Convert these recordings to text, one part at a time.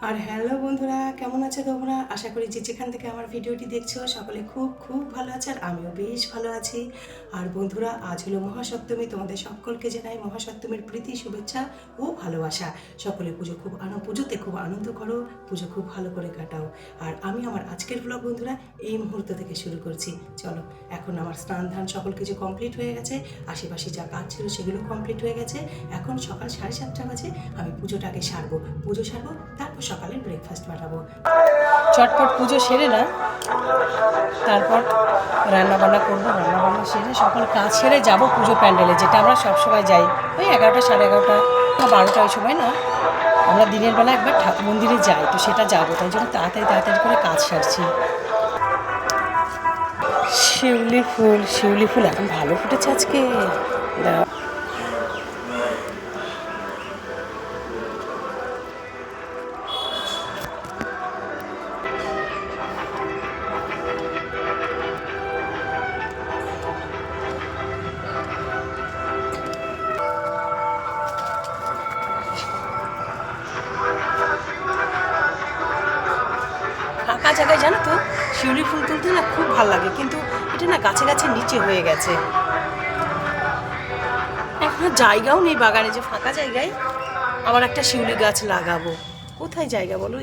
আর hello বন্ধুরা, কেমন আছো তোমরা? আশা করি যে যেখান থেকে আমার ভিডিওটি দেখছো সকলে খুব খুব ভালো আছে, আর আমিও বেশ ভালো আছি। আর বন্ধুরা, আজ হলো মহাসপ্তমী। তোমাদের সকলকে জানাই মহাসপ্তমীর প্রীতি, শুভেচ্ছা ও ভালোবাসা। সকলে পুজোতে খুব আনন্দ করো, পুজো খুব ভালো করে কাটাও। আর আমি আমার আজকের ব্লগ বন্ধুরা এই মুহূর্ত থেকে শুরু করছি। চলো, এখন আমার স্নান ধান সকল কিছু কমপ্লিট হয়ে গেছে, আশেপাশে যা কাজ ছিল সেগুলো কমপ্লিট হয়ে গেছে। এখন সকাল 7:30 বাজে। আমি পুজোটাকে সারবো, তারপর সকালের ব্রেকফাস্ট বানাবো। চটপট পুজো সেরে না, তারপর রান্নাবান্না করবো। রান্নাবান্না সেরে সকল কাজ সেরে যাবো পুজো প্যান্ডেলে, যেটা আমরা সবসময় যাই ওই 11টা, 11:30 বা 12টা ওই সময় না। আমরা দিনের বেলা একবার ঠাকুর মন্দিরে যাই, তো সেটা যাবো, তাই জন্য তাড়াতাড়ি করে কাজ সারছি। শিউলি ফুল এখন ভালো ফুটেছে আজকে। ফাঁকা জায়গায় জানো তো শিউলি ফুল তুলতে না খুব ভালো লাগে, কিন্তু এটা না গাছে গাছে নিচে হয়ে গেছে। এখন জায়গাও নেই বাগানে যে ফাঁকা জায়গায় আবার একটা শিউলি গাছ লাগাবো। কোথায় জায়গা বলো?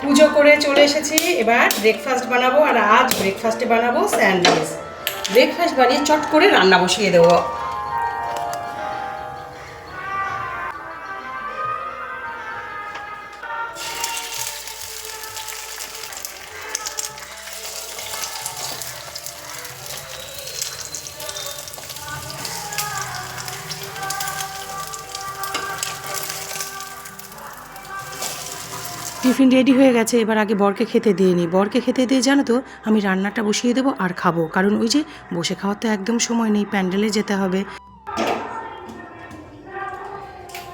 পুজো করে চলে এসেছি, এবার ব্রেকফাস্ট বানাবো। আর আজ ব্রেকফাস্টে বানাবো স্যান্ডউইচ। ব্রেকফাস্ট বানিয়ে চট করে রান্না বসিয়ে দেবো। টিফিন রেডি হয়ে গেছে, এবার আগে বরকে খেতে দিয়ে নিই। বরকে খেতে দিয়ে জানো তো আমি রান্নাটা বসিয়ে দেবো আর খাবো, কারণ ওই যে বসে খাওয়ার তো একদম সময় নেই, প্যান্ডেলে যেতে হবে।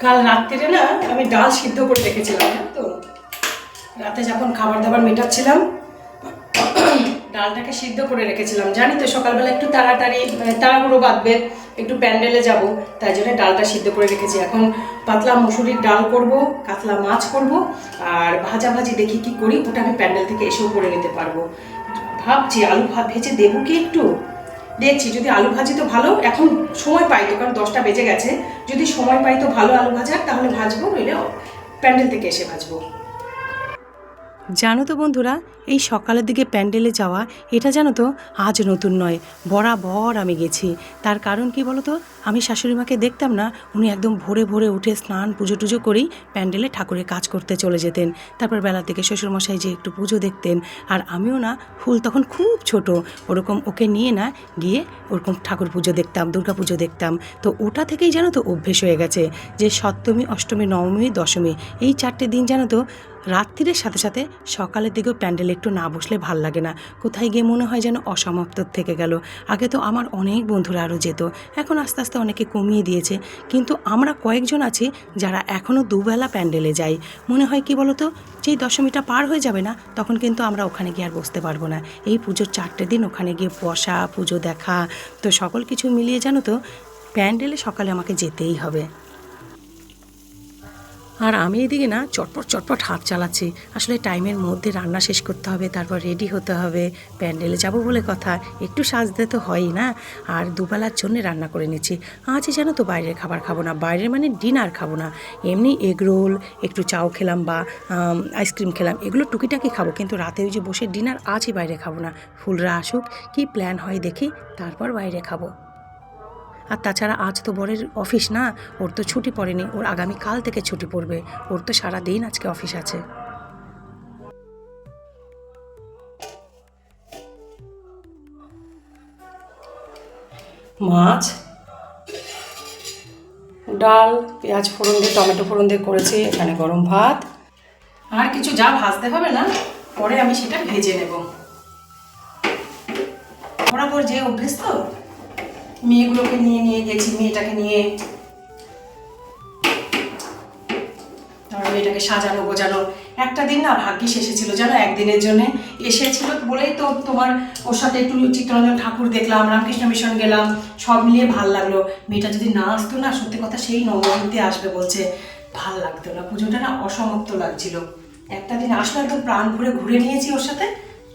কাল রাত্রিরে না আমি ডাল সিদ্ধ করে রেখেছিলাম, জানো তো। রাতে যখন খাবার দাবার মেটাচ্ছিলাম ডালটাকে সিদ্ধ করে রেখেছিলাম। জানি তো সকালবেলা একটু তাড়াহুড়ো বাঁধবে, একটু প্যান্ডেলে যাব, তাই জন্য ডালটা সিদ্ধ করে রেখেছি। এখন পাতলা মসুরির ডাল করব, কাতলা মাছ করব, আর ভাজাভাজি দেখি কি করি, ওটা আমি প্যান্ডেল থেকে এসেও করে নিতে পারবো। ভাবছি আলু ভেজে দেবো কি একটু, দেখছি। যদি আলু ভাজি তো ভালো, এখন সময় পাই তো, কারণ 10টা বেজে গেছে। যদি সময় পাই তো ভালো আলু ভাজা, তাহলে ভাজবো, নইলে প্যান্ডেল থেকে এসে ভাজবো। জানো তো বন্ধুরা, এই সকালের দিকে প্যান্ডেলে যাওয়া, এটা জানো তো আজ নতুন নয়, বরাবর আমি গেছি। তার কারণ কি বলো তো, আমি শাশুড়িমাকে দেখতাম না, উনি একদম ভোরে ভোরে উঠে স্নান পুজো টুজো করেই প্যান্ডেলে ঠাকুরের কাজ করতে চলে যেতেন। তারপর বেলা থেকে শ্বশুরমশাই যে একটু পুজো দেখতেন, আর আমিও না, ফুল তখন খুব ছোট, ওরকম ওকে নিয়ে না গিয়ে ওরকম ঠাকুর পুজো দেখতাম, দুর্গা পুজো দেখতাম। তো ওটা থেকেই জানো তো অভ্যেস হয়ে গেছে যে সপ্তমী, অষ্টমী, নবমী, দশমী, এই 4টে দিন জানো তো রাত্রির সাথে সাথে সকালের দিকেও প্যান্ডেলে একটু না বসলে ভাল লাগে না, কোথায় গিয়ে মনে হয় যেন অসমাপ্ত থেকে গেল। আগে তো আমার অনেক বন্ধুরা আরও যেত, এখন আস্তে আস্তে অনেকে কমিয়ে দিয়েছে, কিন্তু আমরা কয়েকজন আছি যারা এখনও দুবেলা প্যান্ডেলে যাই। মনে হয় কি বলো তো, যেই দশমীটা পার হয়ে যাবে না, তখন কিন্তু আমরা ওখানে গিয়ে আর বসতে পারবো না। এই পুজোর 4টে দিন ওখানে গিয়ে বসা, পুজো দেখা, তো সকল কিছু মিলিয়ে জানো তো প্যান্ডেলে সকালে আমাকে যেতেই হবে। আর আমি এদিকে না চটপট হাত চালাচ্ছি। আসলে টাইমের মধ্যে রান্না শেষ করতে হবে, তারপর রেডি হতে হবে, প্যান্ডেলে যাব বলে কথা, একটু সাজতে তো হয়ই না। আর দুবেলার জন্য রান্না করে নিচ্ছি। আজ জানো তো বাইরের খাবার খাবো না, বাইরের মানে ডিনার খাবো না, এমনি এগ রোল, একটু চাও খেলাম বা আইসক্রিম খেলাম, এগুলো টুকিটাকি খাবো, কিন্তু রাতে ওই যে বসে ডিনার আজই বাইরে খাবো না। ফুলরা আসুক, কি প্ল্যান হয় দেখি, তারপর বাইরে খাবো। আর তাছাড়া আজ তো বরের অফিস না, ওর তো ছুটি পড়েনি, ওর আগামীকাল থেকে ছুটি পড়বে, ওর তো সারাদিন আজকে অফিস আছে। মাছ, ডাল, পেঁয়াজ ফোড়ন দিয়ে, টমেটো ফোড়ন দিয়ে করেছি, এখানে গরম ভাত, আর কিছু যা ভাজতে হবে না, পরে আমি সেটা ভেজে নেব। বরাবর যে অভ্যেস তো, মেয়েগুলোকে নিয়ে গেছি, মেয়েটাকে নিয়ে, আর মেয়েটাকে সাজানো গোজানো। একটা দিন না ভাগ্যিস এসেছিল জানো, একদিনের জন্য এসেছিল বলেই তো তোমার ওর সাথে একটু চিত্তরঞ্জন ঠাকুর দেখলাম, রামকৃষ্ণ মিশন গেলাম, সব মিলিয়ে ভাল লাগলো। মেয়েটা যদি না আসতো না, সত্যি কথা সেই নবমীতে আসবে বলছে, ভাল লাগতো না, পুজোটা না অসমাপ্ত লাগছিল। একটা দিন আসলে একদম প্রাণ ভরে ঘুরে নিয়েছি ওর সাথে,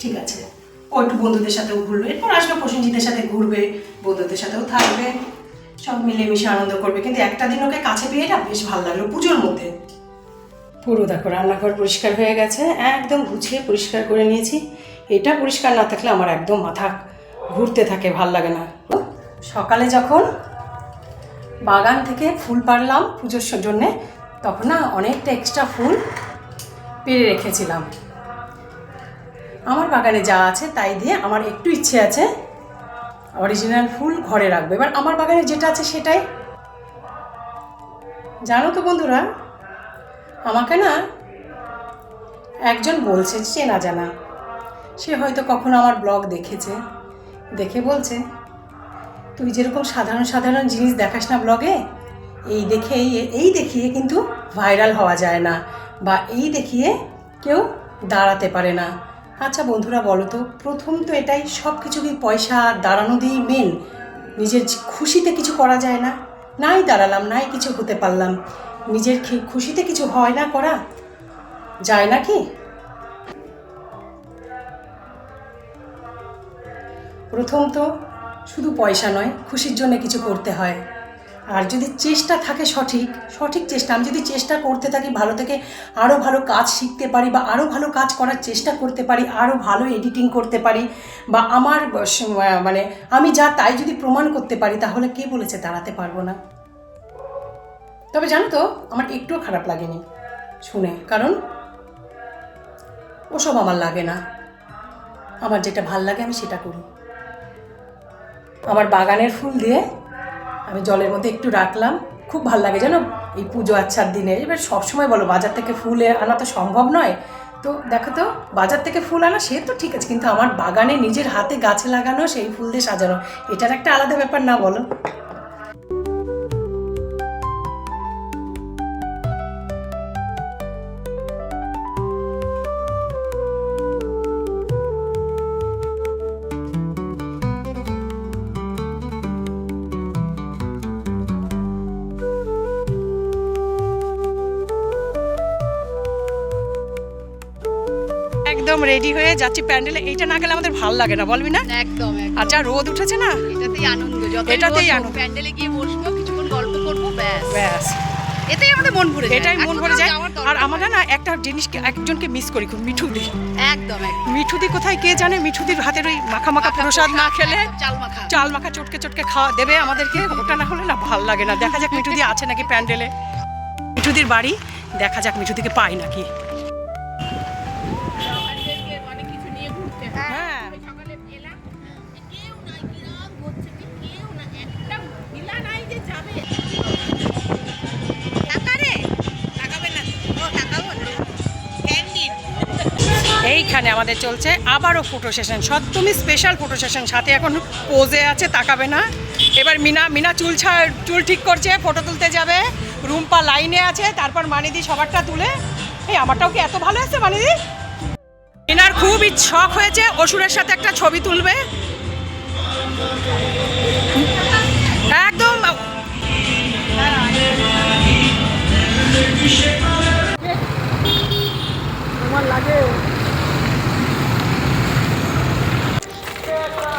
ঠিক আছে। ও একটু বন্ধুদের সাথেও ঘুরবে, এরপর আসবে প্রসেনজিতের সাথে ঘুরবে, বন্ধুদের সাথেও থাকবে, সব মিলেমিশে আনন্দ করবে। কিন্তু একটা দিন ওকে কাছে পেয়ে না বেশ ভালো লাগলো পুজোর মধ্যে। পুরো দেখো রান্নাঘর পরিষ্কার হয়ে গেছে, একদম গুছিয়ে পরিষ্কার করে নিয়েছি। এটা পরিষ্কার না থাকলে আমার একদম মাথা ঘুরতে থাকে, ভাল লাগে না। সকালে যখন বাগান থেকে ফুল পাড়লাম পুজোর জন্যে, তখন না অনেকটা এক্সট্রা ফুল পেরে রেখেছিলাম। আমার বাগানে যা আছে তাই দিয়ে আমার একটু ইচ্ছে আছে অরিজিনাল ফুল ঘরে রাখবে। এবার আমার বাগানে যেটা আছে সেটাই। জানো তো বন্ধুরা, আমাকে না একজন বলছে, চেনা জানা, সে হয়তো কখনো আমার ব্লগ দেখেছে, দেখে বলছে, তুই যেরকম সাধারণ সাধারণ জিনিস দেখাস না ব্লগে, এই দেখিয়ে কিন্তু ভাইরাল হওয়া যায় না, বা এই দেখিয়ে কেউ দাঁড়াতে পারে না। আচ্ছা বন্ধুরা বলো তো, প্রথম তো এটাই, সব কিছু কি পয়সা দাঁড়ানো দিয়েই মেন? নিজের খুশিতে কিছু করা যায় না? নাই দাঁড়ালাম, নাই কিছু হতে পারলাম, নিজের খুশিতে কিছু হয় না, করা যায় নাকি? প্রথম তো শুধু পয়সা নয়, খুশির জন্য কিছু করতে হয়। আর যদি চেষ্টা থাকে সঠিক চেষ্টা, আমি যদি চেষ্টা করতে থাকি ভালো থেকে আরও ভালো কাজ শিখতে পারি, বা আরও ভালো কাজ করার চেষ্টা করতে পারি, আরও ভালো এডিটিং করতে পারি, বা আমার মানে আমি যা তাই যদি প্রমাণ করতে পারি, তাহলে কে বলেছে দাঁড়াতে পারবো না? তবে জানো তো, আমার একটুও খারাপ লাগেনি শুনে, কারণ ওসব আমার লাগে না। আমার যেটা ভাল লাগে আমি সেটা করি। আমার বাগানের ফুল দিয়ে আমি জলের মধ্যে একটু রাখলাম, খুব ভাল লাগে জানো এই পুজো আচ্ছার দিনে। এবার সবসময় বলো বাজার থেকে ফুল আনা তো সম্ভব নয়, তো দেখো তো বাজার থেকে ফুল আনা সে তো ঠিক আছে, কিন্তু আমার বাগানে নিজের হাতে গাছে লাগানো সেই ফুল দিয়ে সাজানো, এটার একটা আলাদা ব্যাপার না বলো? একদম রেডি হয়ে যাচ্ছি প্যান্ডেলে। এইটা না গেলে আমাদের ভালো লাগে না, বলবি না? একদম আর যা রোদ উঠেছে না, এটাতেই আনন্দ, এটাতেই আনন্দ। প্যান্ডেলে গিয়ে বসবো, কিছুক্ষণ গল্প করবো, ব্যাস এটাই আমাদের মন ভরে যায়, এটাই মন ভরে যায়। আর আমরা না একটা জিনিস একজনকে মিস করি খুব, মিঠুদি। একদম মিঠুদি কোথায় কে জানে? মিঠুদির হাতের ওই মাখা প্রসাদ না খেলে, চাল মাখা চটকে খাওয়া দেবে আমাদেরকে, ওটা না হলে না ভাল লাগে না। দেখা যাক মিঠুদি আছে নাকি প্যান্ডেলে, মিঠুদির বাড়ি, দেখা যাক মিঠুদিকে পাই নাকি। এইখানে আমাদের চলছে আবারও ফটো সেশন, সপ্তমী স্পেশাল ফটো সেশন, সাথে এখন পোজে আছে, তাকাবে না। এবার মিনা চুল ঠিক করছে, ফটো তুলতে যাবে। রুম্পা লাইনে আছে, তারপর মানিদি সবারটা তুলে। এই আমারটাও কি এত ভালো আছে মানিদি? মিনার খুব শখ হয়েছে অসুরের সাথে একটা ছবি তুলবে, একদম।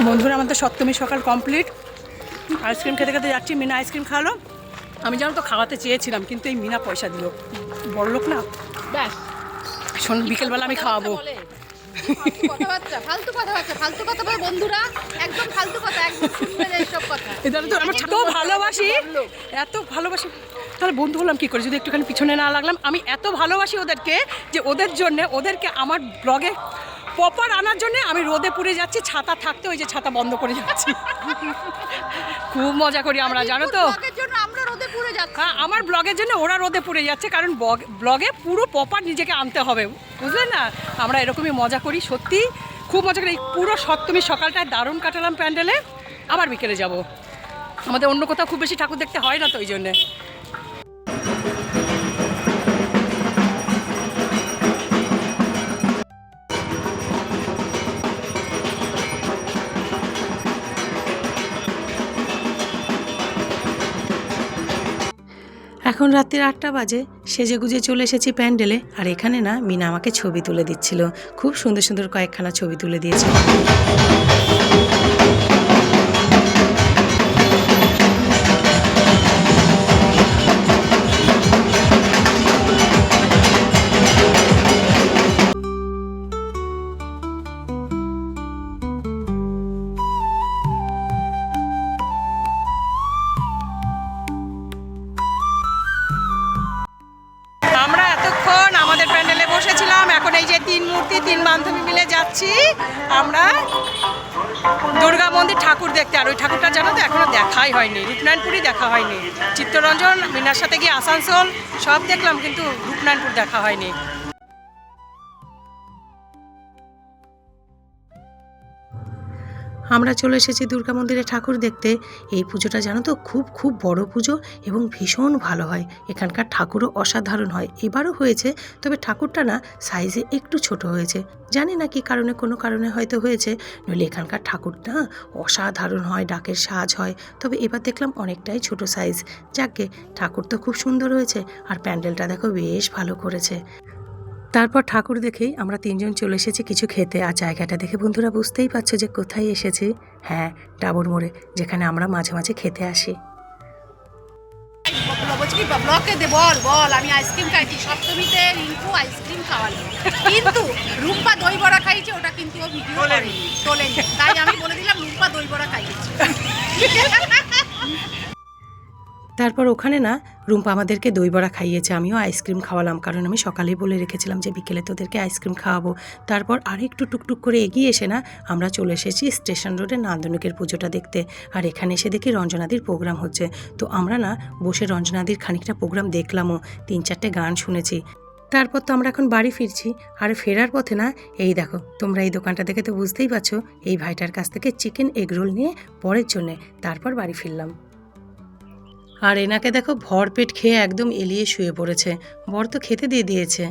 বন্ধুরা আমাদের সপ্তমী সকাল কমপ্লিট, আইসক্রিম খেতে খেতে যাচ্ছি। মিনা আইসক্রিম খাওয়ালো, আমি জানো তো খাওয়াতে চেয়েছিলাম, কিন্তু এই মিনা পয়সা দিল, বড় লোক না। ব্যাস শোন, বিকেলবেলা আমি খাওয়াবো। ফালতু কথা বন্ধুরা, একদম ফালতু কথা, একদম শুনবেন এইসব কথা। এটা তো আমার তো ভালো ভালোবাসি তাহলে বন্ধু হলাম কি করে যদি একটুখানি পিছনে না লাগলাম। আমি এত ভালোবাসি ওদেরকে যে ওদেরকে আমার ব্লগে পপার আনার জন্য আমি রোদে পুড়ে যাচ্ছি, ছাতা থাকতে ওই যে ছাতা বন্ধ করে যাচ্ছি। খুব মজা করি আমরা, জানো তো। হ্যাঁ, আমার ব্লগের জন্য ওরা রোদে পুড়ে যাচ্ছে, কারণ ব্লগে পুরো পপার নিজেকে আনতে হবে, বুঝলেন না। আমরা এরকমই মজা করি, সত্যি খুব মজা করি। পুরো সপ্তমী সকালটায় দারুণ কাটালাম প্যান্ডেলে, আবার বিকেলে যাব। আমাদের অন্য কোথাও খুব বেশি ঠাকুর দেখতে হয় না তো, ওই জন্যে। এখন রাত্রির 8টা বাজে, সেজেগুজে চলে এসেছি প্যান্ডেলে। আর এখানে না মিনা আমাকে ছবি তুলে দিচ্ছিল, খুব সুন্দর সুন্দর কয়েকখানা ছবি তুলে দিয়েছে। আমরা এতক্ষণ আমাদের প্যান্ডেলে বসেছিলাম, এখন এই যে 3 মূর্তি 3 বান্ধবী মিলে যাচ্ছি আমরা দুর্গা মন্দির ঠাকুর দেখতে। আর ওই ঠাকুরটা জানো তো এখনো দেখাই হয়নি, রূপনারায়ণপুরই দেখা হয়নি। চিত্তরঞ্জন, মিনার সাথে গিয়ে আসানসোল সব দেখলাম, কিন্তু রূপনারায়ণপুর দেখা হয়নি। আমরা চলে এসেছি দুর্গা মন্দিরে ঠাকুর দেখতে। এই পুজোটা জানো তো খুব খুব বড় পুজো এবং ভীষণ ভালো হয়। এখানকার ঠাকুরও অসাধারণ হয়, এবারও হয়েছে, তবে ঠাকুরটা না সাইজে একটু ছোট হয়েছে। জানি না কি কারণে, কোনো কারণে হয়তো হয়েছে, নইলে এখানকার ঠাকুরটা অসাধারণ হয়, ডাকের সাজ হয়। তবে এবার দেখলাম অনেকটাই ছোট সাইজ। যাকগে, ঠাকুর তো খুব সুন্দর হয়েছে, আর প্যান্ডেলটা দেখো বেশ ভালো করেছে। তারপর ঠাকুর দেখেই আমরা 3 জন চলে এসেছি কিছু খেতে। আর জায়গাটা দেখে বন্ধুরা বুঝতেই পারছো যে কোথায় এসেছি। হ্যাঁ, ডাবর মোড়ে, যেখানে আমরা মাঝে মাঝে খেতে আসি। ব্লকে দে বল আমি আইসক্রিম খাইছি সপ্তমীতে, রিঙ্কু আইসক্রিম খাওয়ালো, কিন্তু রুম্পা দই বড়া খাইছে, ওটা কিন্তু ও ভিডিও তোলেনি, তাই আমি বলে দিলাম রুম্পা দই বড়া খাইছে। তারপর ওখানে না রুম্পা আমাদেরকে দই বড়া খাইয়েছে, আমিও আইসক্রিম খাওয়ালাম, কারণ আমি সকালেই বলে রেখেছিলাম যে বিকেলে তোদেরকে আইসক্রিম খাওয়াবো। তারপর আরেকটু টুকটুক করে এগিয়ে এসে না আমরা চলে এসেছি স্টেশন রোডে নান্দনিকের পুজোটা দেখতে। আর এখানে এসে দেখি রঞ্জনাদির প্রোগ্রাম হচ্ছে, তো আমরা না বসে রঞ্জনাদির খানিকটা প্রোগ্রাম দেখলামও, 3-4টে গান শুনেছি। তারপর তো আমরা এখন বাড়ি ফিরছি। আর ফেরার পথে না এই দেখো, তোমরা এই দোকানটা দেখে তো বুঝতেই পারছো, এই ভাইটার কাছ থেকে চিকেন এগরোল নিয়ে পরের জন্যে তারপর বাড়ি ফিরলাম। আর এনাকে দেখো ভরপেট খেয়ে একদম এলিয়ে শুয়ে পড়েছে, বর তো খেতে দিয়ে দিয়েছে।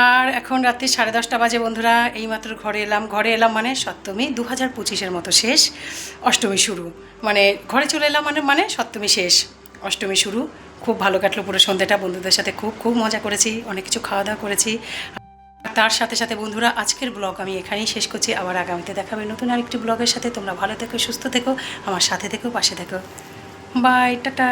আর এখন রাত্রি 10:30 বাজে বন্ধুরা, এইমাত্র ঘরে এলাম মানে সপ্তমী 2025-এর মতো শেষ, অষ্টমী শুরু, মানে ঘরে চলে এলাম মানে সপ্তমী শেষ, অষ্টমী শুরু। খুব ভালো কাটলো পুরো সন্ধ্যাটা, বন্ধুদের সাথে খুব খুব মজা করেছি, অনেক কিছু খাওয়া দাওয়া করেছি। তার সাথে সাথে বন্ধুরা আজকের ব্লগ আমি এখানেই শেষ করছি। আবার আগামীতে দেখাবে নতুন আরেকটি ব্লগের সাথে। তোমরা ভালো থেকো, সুস্থ থেকো, আমার সাথে থেকো, পাশে থেকো। Bye, tata.